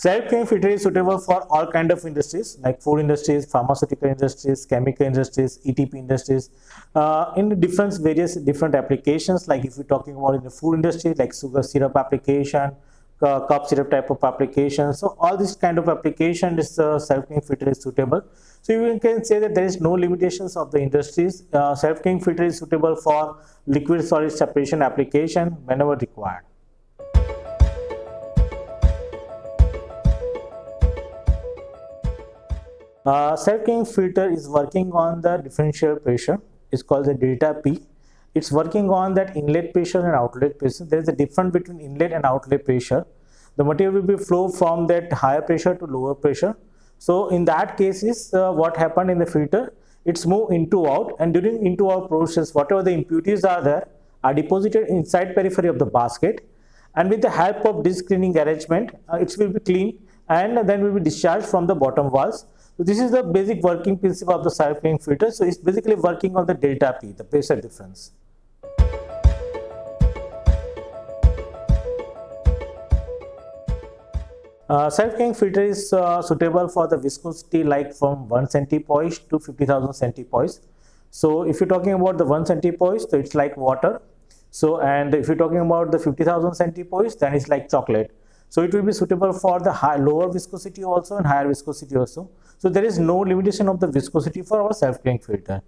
Self-cleaning filter is suitable for all kind of industries like food industries, pharmaceutical industries, chemical industries, ETP industries, in various different applications. Like if you're talking about in the food industry, like sugar syrup application, cup syrup type of application. So all this kind of application is self-cleaning filter is suitable. So you can say that there is no limitations of the industries. Self-cleaning filter is suitable for liquid solid separation application whenever required. Self-cleaning filter is working on the differential pressure. It's called the delta P. It's working on that inlet pressure and outlet pressure. There is a difference between inlet and outlet pressure. The material will be flow from that higher pressure to lower pressure. So in that case is what happened in the filter, it's moved into out, and during into out process, whatever the impurities are there are deposited inside periphery of the basket, and with the help of disc cleaning arrangement, it will be cleaned and then will be discharged from the bottom walls. So this is the basic working principle of the self-cleaning filter. So it's basically working on the delta P, the pressure difference. Self-cleaning filter is suitable for the viscosity like from 1 centipoise to 50,000 centipoise. So if you're talking about the 1 centipoise, so it's like water. So and if you're talking about the 50,000 centipoise, then it's like chocolate. So it will be suitable for the lower viscosity also and higher viscosity also. So there is no limitation of the viscosity for our self-cleaning filter.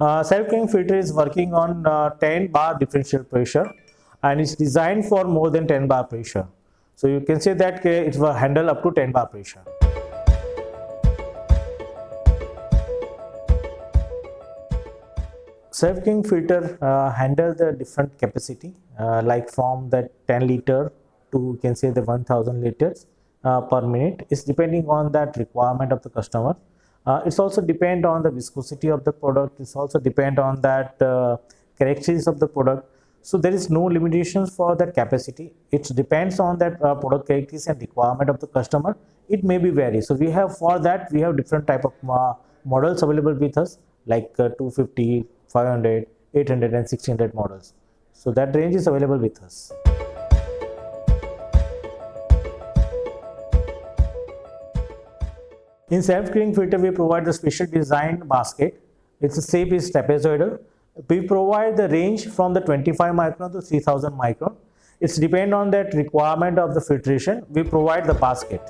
Self-cleaning filter is working on 10 bar differential pressure, and it's designed for more than 10 bar pressure. So you can say that it will handle up to 10 bar pressure. Self-cleaning filter handle the different capacity like from the 10 liter to you can say the 1000 liters per minute. It's depending on that requirement of the customer. It's also depend on the viscosity of the product. It's also depend on that characteristics of the product. So there is no limitations for that capacity. It depends on that product characteristics and requirement of the customer. It may be vary. So we have for that we have different type of models available with us like 250, 500, 800 and 1600 models. So that range is available with us. In self-cleaning filter, we provide the special designed basket. Its shape is trapezoidal. We provide the range from the 25 micron to 3000 micron. It's depend on that requirement of the filtration. We provide the basket.